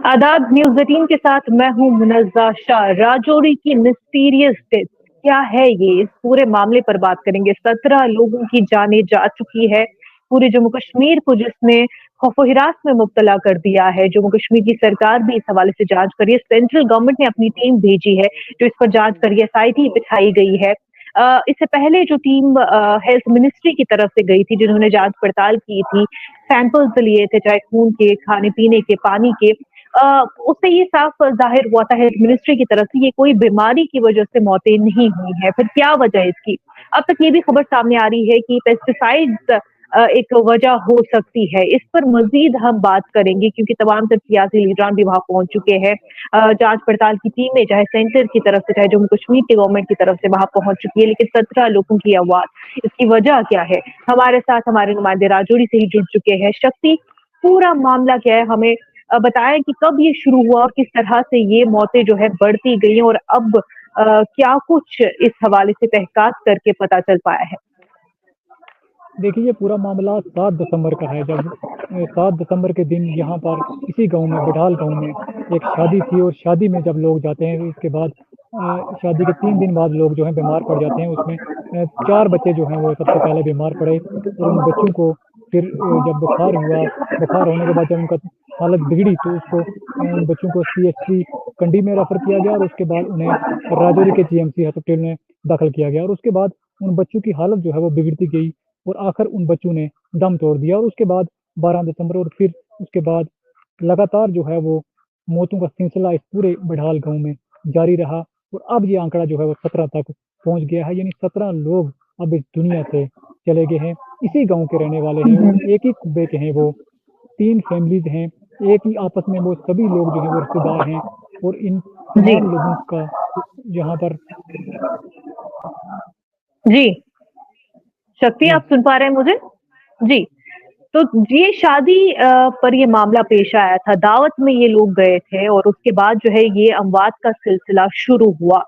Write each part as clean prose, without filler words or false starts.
आदाब न्यूज 18 के साथ मैं हूं मुनज्जा शाह। राजौरी की मिस्टीरियस डेथ क्या है ये, इस पूरे मामले पर बात करेंगे। 17 लोगों की जानें जा चुकी है। पूरे जम्मू कश्मीर को जिसने खौफो हिरास में मुब्तला कर दिया है। जम्मू कश्मीर की सरकार भी इस हवाले से जांच कर रही है। सेंट्रल गवर्नमेंट ने अपनी टीम भेजी है जो इस पर जांच कर रही है। एसआईटी बिठाई गई है। इससे पहले जो टीम हेल्थ मिनिस्ट्री की तरफ से गई थी, जिन्होंने जांच पड़ताल की थी, सैंपल्स लिए थे, चाहे खून के, खाने पीने के, पानी के, उससे ये साफ जाहिर हुआ था हेल्थ मिनिस्ट्री की तरफ से ये कोई बीमारी की वजह से मौतें नहीं हुई है। फिर क्या वजह है इसकी? अब तक ये भी खबर सामने आ रही है कि पेस्टिसाइड्स एक वजह हो सकती है। इस पर मजीद हम बात करेंगे क्योंकि तमाम तर सियासी लीडरान भी वहां पहुंच चुके हैं। जांच पड़ताल की टीमें चाहे सेंटर की तरफ से चाहे जम्मू कश्मीर की गवर्नमेंट की तरफ से वहां पहुंच चुकी है, लेकिन 17 लोगों की आवाज, इसकी वजह क्या है? हमारे साथ हमारे नुमाइंदे राजौरी से ही जुड़ चुके हैं। शक्ति, पूरा मामला क्या है, हमें बताया कि कब ये शुरू हुआ और किस तरह से ये मौतें जो है बढ़ती गई और अब क्या कुछ इस हवाले से तहकीकात करके पता चल पाया है। देखिए, ये पूरा मामला 7 दिसंबर का है, जब 7 दिसंबर के दिन यहाँ पर इसी गांव में, बिढाल गांव में एक शादी थी, और शादी में जब लोग जाते हैं, उसके बाद शादी के 3 दिन बाद लोग जो हैं बीमार पड़ जाते हैं। उसमें 4 बच्चे जो हैं वो सबसे पहले बीमार पड़े, और उन बच्चों को फिर जब बुखार हुआ, बुखार होने के बाद जब उनका हालत बिगड़ी तो उसको उन बच्चों को सीएचसी कंडी में रेफर किया गया, और उसके बाद उन्हें राजौरी के जीएमसी हॉस्पिटल में दाखिल किया गया। और उसके बाद उन बच्चों की हालत जो है वो बिगड़ती गई, और आखिर उन बच्चों ने दम तोड़ दिया। और उसके बाद 12 दिसंबर, और फिर उसके बाद लगातार जो है वो मौतों का सिलसिला इस पूरे बड़हाल गांव में जारी रहा, और अब ये आंकड़ा जो है वो 17 तक पहुंच गया है। यानी 17 लोग अब इस दुनिया से चले गए हैं। इसी गांव के रहने वाले हैं, और एक ही कुब्बे के हैं वो। 3 फैमिलीज हैं, एक ही आपस में वो सभी लोग जो है वो रिश्तेदार हैं, और इन जी तमाम लोगों का यहाँ पर। जी। शक्ति, जी आप सुन पा रहे हैं मुझे? जी। तो ये शादी पर ये मामला पेश आया था, दावत में ये लोग गए थे और उसके बाद जो है ये अमवात का सिलसिला शुरू हुआ।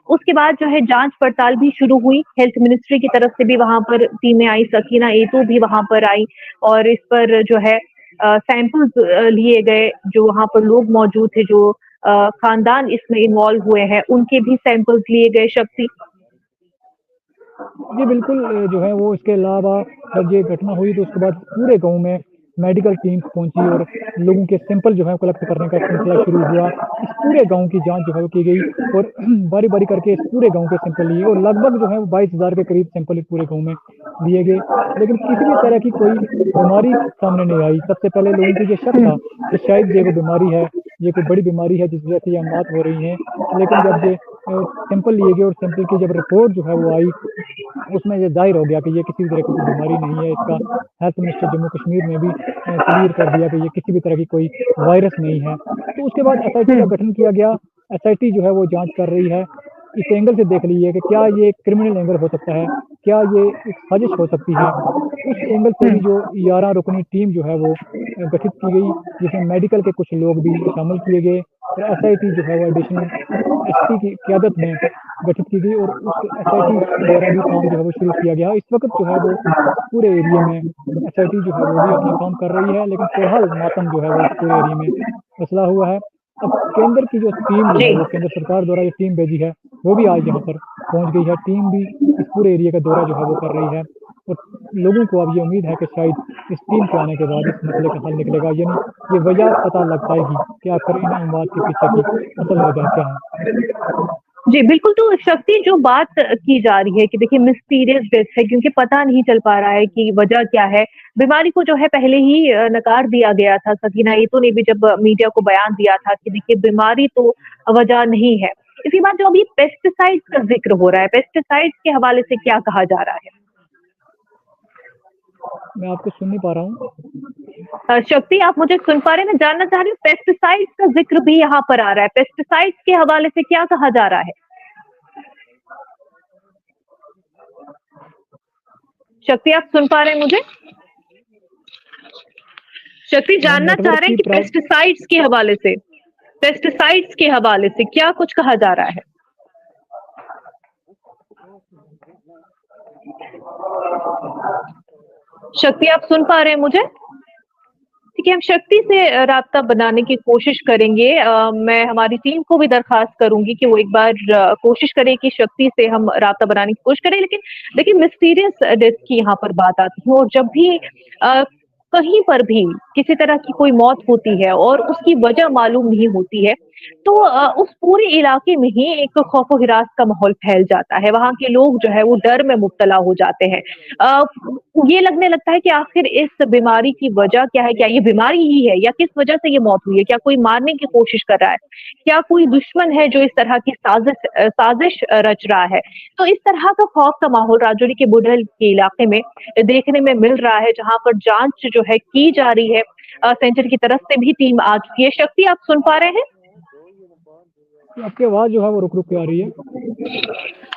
उसके बाद जो है जांच पड़ताल भी शुरू हुई। हेल्थ मिनिस्ट्री की तरफ से भी वहां पर टीमें आई, सकीना एतू भी वहां पर आई और इस पर जो है सैंपल्स लिए गए। जो वहां पर लोग मौजूद थे, जो खानदान इसमें इन्वॉल्व हुए हैं, उनके भी सैंपल्स लिए गए। शक्ति। जी बिल्कुल, जो है वो इसके अलावा जब ये घटना हुई तो उसके बाद पूरे गांव में मेडिकल टीम्स पहुंची, और लोगों के सैंपल जो है कलेक्ट करने का सिलसिला शुरू हुआ। इस पूरे गांव की जांच जो है वो की गई, और बारी बारी करके इस पूरे गांव के सैंपल लिए, और लगभग जो है वो 22,000 के करीब सैंपल इस पूरे गांव में लिए गए। लेकिन किसी भी तरह की कोई बीमारी सामने नहीं आई। सबसे पहले लोगों को ये शक था कि शायद ये कोई बीमारी है, ये कोई बड़ी बीमारी है जिस वजह से ये मौत हो रही है। लेकिन जब ये सैंपल लिए गए और सैंपल की जब रिपोर्ट जो है वो आई, उसमें ये जाहिर हो गया कि ये किसी भी तरह की कोई बीमारी नहीं है। इसका हेल्थ मिनिस्टर जम्मू कश्मीर ने भी क्लियर कर दिया कि ये किसी भी तरह की कोई वायरस नहीं है। तो उसके बाद एसआईटी का हम्म। गठन किया गया। एसआईटी जो है वो जांच कर रही है। इस एंगल से देख ली है कि क्या ये क्रिमिनल एंगल हो सकता है, क्या ये एक साजिश हो सकती है। उस एंगल से भी हम्म। जो 11 रुकनी टीम जो है वो गठित की गई, जिसमें मेडिकल के कुछ लोग भी शामिल किए गए, और एसआईटी जो है वो एडिशनल एसपी की क्यादत में गठित की गई, और उस एसआईटी द्वारा भी काम जो है वो शुरू किया गया। इस वक्त जो है वो पूरे एरिया में एसआईटी जो है वो भी अपना काम कर रही है, लेकिन फिलहाल मातम जो है वो इस पूरे एरिया में मसला हुआ है। अब केंद्र की जो टीम जो जी। है वो केंद्र सरकार द्वारा जो टीम भेजी है वो भी आज यहाँ पर पहुंच गई है। टीम भी इस पूरे एरिया का दौरा जो है वो कर रही है, और लोगों को अब ये उम्मीद है कि शायद इस टीम के आने के बाद इस मसले का हल निकलेगा। यानी ये वजह पता लग पाएगी कि आखिर इन अमवात के पीछे की असल वजह क्या है। जी बिल्कुल। तो शक्ति, जो बात की जा रही है कि देखिए मिस्टीरियस डेथ है क्योंकि पता नहीं चल पा रहा है कि वजह क्या है। बीमारी को जो है पहले ही नकार दिया गया था। सकीना एतू ने भी जब मीडिया को बयान दिया था कि देखिए बीमारी तो वजह नहीं है। इसी बात, जो अभी पेस्टिसाइड्स का जिक्र हो रहा है, पेस्टिसाइड्स के हवाले से क्या कहा जा रहा है? मैं आपको सुन नहीं पा रहा हूँ। शक्ति, आप मुझे सुन पा रहे हैं? मैं जानना चाह रही हूँ, पेस्टिसाइड्स का जिक्र भी यहाँ पर आ रहा है, पेस्टिसाइड्स के हवाले से क्या कहा जा रहा है? शक्ति, आप सुन पा रहे हैं मुझे? शक्ति, जानना चाह नेटवर्क रहे हैं की कि पेस्टिसाइड्स के हवाले से, पेस्टिसाइड्स के हवाले से क्या कुछ कहा जा रहा है? शक्ति, आप सुन पा रहे हैं मुझे? देखिए, हम शक्ति से राब्ता बनाने की कोशिश करेंगे। मैं हमारी टीम को भी दरख्वास्त करूँगी कि वो एक बार कोशिश करे कि शक्ति से हम राब्ता बनाने की कोशिश करें। लेकिन देखिए, मिस्टीरियस डेथ की यहाँ पर बात आती है, और जब भी कहीं पर भी किसी तरह की कोई मौत होती है और उसकी वजह मालूम नहीं होती है, तो उस पूरे इलाके में ही एक खौफ-ओ-हिरास का माहौल फैल जाता है। वहाँ के लोग जो है वो डर में मुब्तला हो जाते हैं। अ, ये लगने लगता है कि आखिर इस बीमारी की वजह क्या है? क्या ये बीमारी ही है, या किस वजह से ये मौत हुई है? क्या कोई मारने की कोशिश कर रहा है? क्या कोई दुश्मन है जो इस तरह की साजिश रच रहा है? तो इस तरह का खौफ का माहौल राजौरी के बुढ़ल के इलाके में देखने में मिल रहा है, जहाँ पर जाँच जो है की जा रही है। सेंटर की तरफ से भी टीम आ चुकी है। शक्ति, आप सुन पा रहे हैं? आपकी आवाज़ जो है वो रुक-रुक के आ रही है।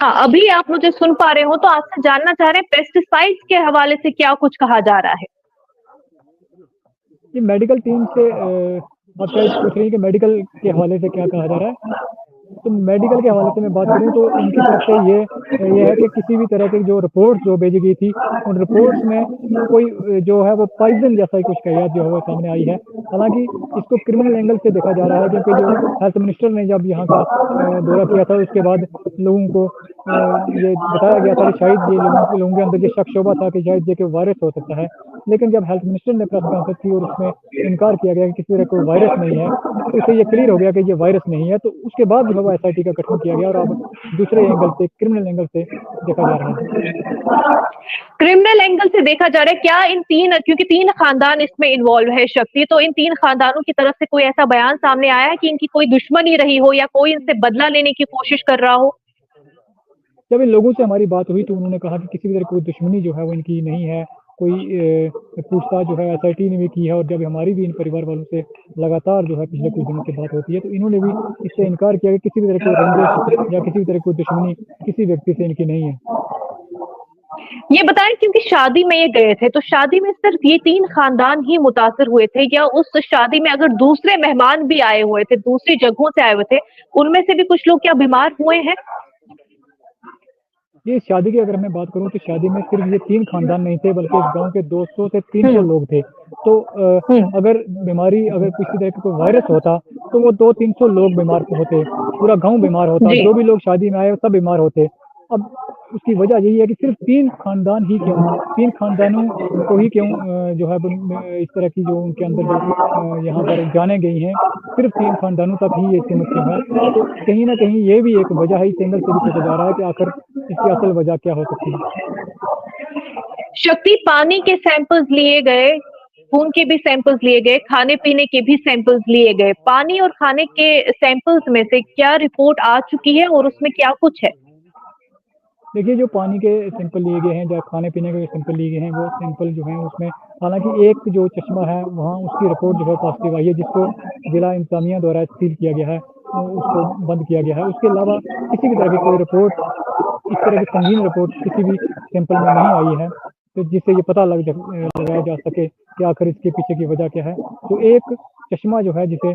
हाँ, अभी आप मुझे सुन पा रहे हो, तो आपसे जानना चाह रहे हैं पेस्टिसाइड्स के हवाले से क्या कुछ कहा जा रहा है? ये मेडिकल टीम से आप शायद पूछ रही हैं कि मेडिकल के हवाले से क्या कहा जा रहा है? तो मेडिकल के हवाले से मैं बात करूँ तो उनकी तरफ से ये है कि किसी भी तरह की जो रिपोर्ट्स जो भेजी गई थी, उन रिपोर्ट्स में कोई जो है वो पॉइज़न जैसा ही कुछ कैफियत जो है वो सामने आई है। हालाँकि इसको क्रिमिनल एंगल से देखा जा रहा है, क्योंकि जो हेल्थ मिनिस्टर ने जब यहाँ का दौरा किया था, उसके बाद लोगों को ये बताया गया था कि शायद ये लोगों के अंदर ये शक शोभा था कि शायद ये कोई वायरस हो सकता है। लेकिन जब हेल्थ मिनिस्टर ने प्रेस कॉन्फ्रेंस की और उसमें इनकार किया गया कि किसी तरह कोई वायरस नहीं है, तो इससे ये क्लियर हो गया कि ये वायरस नहीं है। तो उसके बाद जो है वो एसआईटी का गठन किया गया और अब दूसरे एंगल से, क्रिमिनल एंगल से देखा जा रहा है। क्रिमिनल एंगल से देखा जा रहा है क्या इन तीन, क्योंकि 3 खानदान इसमें इन्वॉल्व है शक्ति, तो इन 3 खानदानों की तरफ से कोई ऐसा बयान सामने आया है कि इनकी कोई दुश्मनी रही हो या कोई इनसे बदला लेने की कोशिश कर रहा हो? जब इन लोगों से हमारी बात हुई तो उन्होंने कहा कि किसी भी तरह की कोई दुश्मनी जो है वो इनकी नहीं है। कोई पूछताछ जो है एसआईटी ने भी की है, और जब हमारी भी इन परिवार वालों से लगातार जो है पिछले कुछ दिनों से बात होती है, तो इन्होंने भी इससे इनकार किया कि किसी भी तरह की रंजिश या किसी भी तरह की कोई दुश्मनी किसी व्यक्ति से इनकी नहीं है। ये बताएं, क्योंकि शादी में ये गए थे, तो शादी में सिर्फ ये 3 खानदान ही मुतासिर हुए थे, या उस शादी में अगर दूसरे मेहमान भी आए हुए थे, दूसरी जगहों से आए हुए थे, उनमें से भी कुछ लोग क्या बीमार हुए हैं? ये शादी की अगर मैं बात करूँ तो शादी में सिर्फ ये 3 खानदान नहीं थे, बल्कि इस गाँव के 200 से 300 लोग थे। तो अगर बीमारी, अगर किसी तरह का कोई वायरस होता तो वो 200-300 लोग बीमार होते, पूरा गाँव बीमार होता, जो भी लोग शादी में आए सब बीमार होते। अब उसकी वजह यही है कि सिर्फ 3 खानदान ही क्यों, 3 खानदानों को ही क्यों जो है इस तरह की जो उनके अंदर जो यहाँ पर जाने गई हैं, सिर्फ 3 खानदानों तक ही ये सीमित क्यों है। तो कहीं न कहीं ये भी एक वजह है, इस एंगल से भी सोचा जा रहा है कि आखिर इसकी असल वजह क्या हो सकती है। शक्ति, पानी के सैंपल्स लिए गए, खून के भी सैंपल्स लिए गए, खाने-पीने के भी सैंपल्स लिए गए। पानी और खाने के सैंपल्स में से क्या रिपोर्ट आ चुकी है और उसमें क्या कुछ है? देखिए, जो पानी के सैंपल लिए गए हैं, जो खाने-पीने के सैंपल लिए गए हैं, वो सैंपल जो हैं उसमें हालाँकि एक जो चश्मा है वहाँ उसकी रिपोर्ट जो है पॉजिटिव आई है, जिसको जिला इंतज़ामिया द्वारा सील किया गया है, उसको बंद किया गया है। उसके अलावा किसी भी तरह की कोई रिपोर्ट, इस तरह की संगीन रिपोर्ट किसी भी सैंपल में नहीं आई है, तो जिससे ये पता लगाया जा सके कि आखिर इसके पीछे की वजह क्या है। तो एक चश्मा जो है जिसकी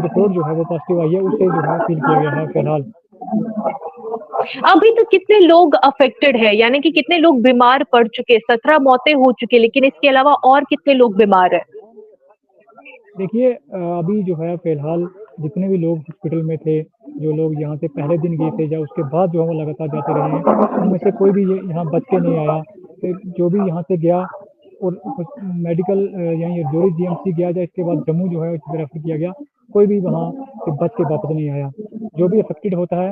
रिपोर्ट जो है वो पॉजिटिव आई है, उसे जो है सील किया गया है फिलहाल। अभी तक कितने लोग अफेक्टेड है, यानी कि कितने लोग बीमार पड़ चुके? 17 मौतें हो चुकी, लेकिन इसके अलावा और कितने लोग बीमार है? देखिए, अभी जो है फिलहाल जितने भी लोग हॉस्पिटल में थे, जो लोग यहाँ से पहले दिन गए थे या उसके बाद जो है वो लगातार जाते रहे हैं, उनमें से कोई भी यहाँ बच के नहीं आया। फिर जो भी यहाँ से गया और मेडिकल यहीं राजौरी जीएमसी गया, या इसके बाद जम्मू जो है रेफर किया गया, कोई भी वहाँ से बच के वापस नहीं आया। जो भी अफेक्टेड होता है,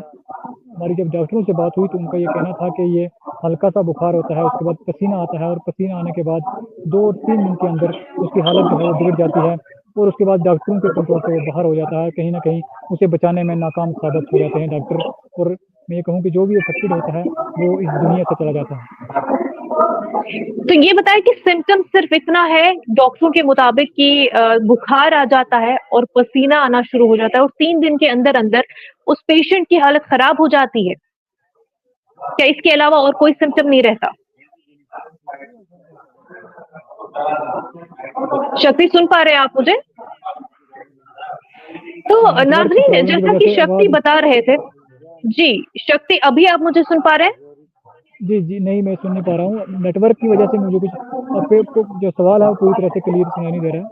हमारी जब डॉक्टरों से बात हुई तो उनका ये कहना था कि ये हल्का सा बुखार होता है, उसके बाद पसीना आता है, और पसीना आने के बाद 2 और 3 दिन के अंदर उसकी हालत जो है वो बिगड़ जाती है, और उसके बाद डॉक्टरों के कंट्रोल से वो बाहर हो जाता है। कहीं न कहीं उसे बचाने में नाकाम साबित हो जाते हैं डॉक्टर, और मैं ये कहूँ कि जो भी अफेक्टेड होता है वो इस दुनिया से चला जाता है। तो ये बताएं कि सिम्पटम सिर्फ इतना है डॉक्टरों के मुताबिक कि बुखार आ जाता है और पसीना आना शुरू हो जाता है, और 3 दिन के अंदर अंदर उस पेशेंट की हालत खराब हो जाती है? क्या इसके अलावा और कोई सिम्पटम नहीं रहता? शक्ति, सुन पा रहे हैं आप मुझे? तो नाज़रीन, जैसा कि शक्ति बता रहे थे, जी शक्ति, अभी आप मुझे सुन पा रहे हैं? जी, नहीं, मैं सुन नहीं पा रहा हूँ। नेटवर्क की वजह से मुझे कुछ आपको जो सवाल है वो पूरी तरह से क्लियर सुनाई नहीं दे रहा है।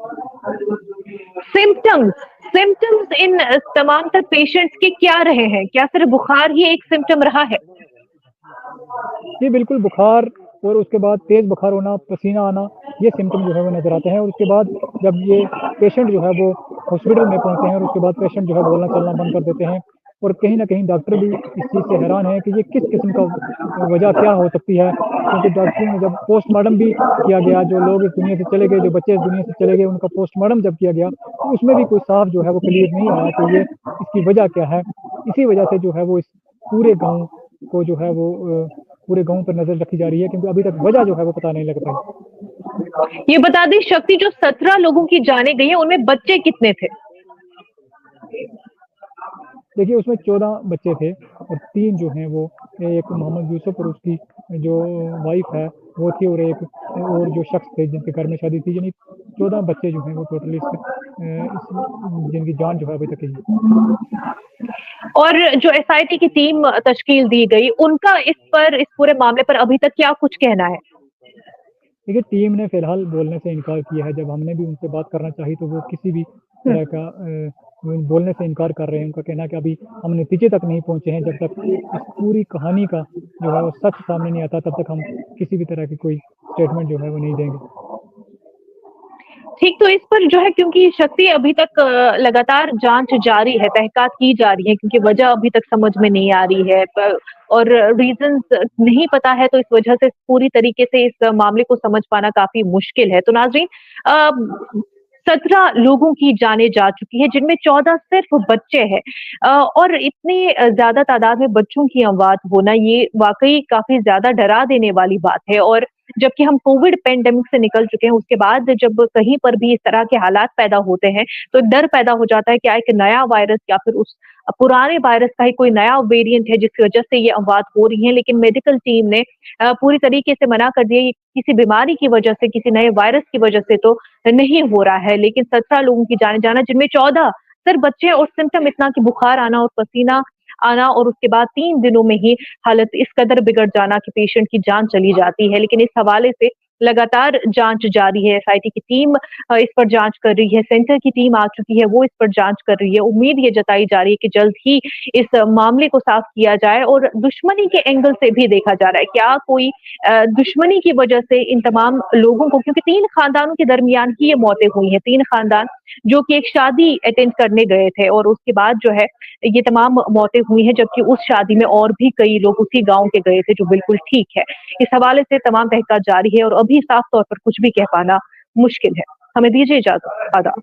सिम्टम्स सिम्टम्स इन तमाम तर पेशेंट्स के क्या रहे हैं? क्या सिर्फ बुखार ही एक सिम्टम रहा है? जी, बिल्कुल बुखार और उसके बाद तेज़ बुखार होना, पसीना आना, ये सिम्पटम जो है वो नज़र आते हैं और उसके बाद जब ये पेशेंट जो है वो हॉस्पिटल में पहुँचते हैं और उसके बाद पेशेंट जो है बोलना-चलना बंद कर देते हैं और कहीं न कहीं डॉक्टर भी इस चीज़ से हैरान हैं कि ये किस किस्म का वजह क्या हो सकती है? क्योंकि डॉक्टरों ने जब पोस्टमार्टम भी किया गया, जो लोग इस दुनिया से चले गए, जो बच्चे इस दुनिया से चले गए, उनका पोस्टमार्टम जब किया गया, तो उसमें भी कोई साफ जो है वो क्लियर नहीं आया कि ये इसकी वजह क्या है? इसी वजह से जो है वो इस पूरे गाँव को जो है वो पूरे गाँव पर नज़र रखी जा रही है क्योंकि अभी तक वजह जो है वो पता नहीं लग पाई। ये बता दें शक्ति जो 17 लोगों की जानें गई हैं उनमें बच्चे कितने थे? देखिए उसमें 14 बच्चे थे और 3 जो हैं वो एक मोहम्मद यूसुफ और उसकी जो वाइफ़ है वो थी और एक और जो शख्स थे जिनके घर में शादी थी यानी 14 बच्चे जो हैं वो टोटली इस जिनकी जान जो है अभी तक है। और जो एसआईटी की टीम तश्कील दी गई, उनका इस पूरे मामले पर अभी तक क्या कुछ कहना है? देखिए टीम ने फ़िलहाल बोलने से इनकार किया है, जब हमने भी उनसे बात करना चाही तो वो किसी भी हुँ। तरह का बोलने से इनकार कर रहे हैं। उनका कहना है कि अभी हम नतीजे तक नहीं पहुँचे हैं, जब तक इस पूरी कहानी का जो है वो सच सामने नहीं आता, तब तक हम किसी भी तरह की कोई स्टेटमेंट जो है वो नहीं देंगे। ठीक, तो इस पर जो है क्योंकि शक्ति अभी तक लगातार जाँच जारी है, तहक़ीक़ात की जा रही है क्योंकि वजह अभी तक समझ में नहीं आ रही है प और रीज़न्स नहीं पता है तो इस वजह से पूरी तरीके से इस मामले को समझ पाना काफ़ी मुश्किल है। तो नाज़रीन 17 लोगों की जानें जा चुकी है जिनमें 14 सिर्फ़ बच्चे हैं और इतनी ज़्यादा तादाद में बच्चों की अमवात होना ये वाक़ई काफ़ी ज़्यादा डरा देने वाली बात है और जबकि हम कोविड पैंडेमिक से निकल चुके हैं, उसके बाद जब कहीं पर भी इस तरह के हालात पैदा होते हैं, तो डर पैदा हो जाता है क्या एक नया वायरस या फिर उस पुराने वायरस का ही कोई नया वेरिएंट है जिसकी वजह से ये अमवात हो रही हैं। लेकिन मेडिकल टीम ने पूरी तरीके से मना कर दिया, ये किसी बीमारी की वजह से, किसी नए वायरस की वजह से तो नहीं हो रहा है। लेकिन 17 लोगों की जाने जाना जिनमें 14 सिर्फ बच्चे हैं और सिम्पटम इतना कि बुखार आना और पसीना आना और उसके बाद 3 दिनों में ही हालत इस कदर बिगड़ जाना कि पेशेंट की जान चली जाती है। लेकिन इस हवाले से लगातार जाँच जारी है, एसआईटी की टीम इस पर जाँच कर रही है, सेंटर की टीम आ चुकी है, वो इस पर जाँच कर रही है। उम्मीद ये जताई जा रही है कि जल्द ही इस मामले को साफ किया जाए और दुश्मनी के एंगल से भी देखा जा रहा है, क्या कोई दुश्मनी की वजह से इन तमाम लोगों को क्योंकि 3 खानदानों के दरमियान ही ये मौतें हुई हैं, 3 खानदान जो कि एक शादी अटेंड करने गए थे और उसके बाद जो है ये तमाम मौतें हुई हैं, जबकि उस शादी में और भी कई लोग उसी गाँव के गए थे, जो बिल्कुल ठीक है। इस हवाले से तमाम तहक़ीक़ात जारी है और अभी साफ तौर पर कुछ भी कह पाना मुश्किल है। हमें दीजिए इजाज़त। आदाब।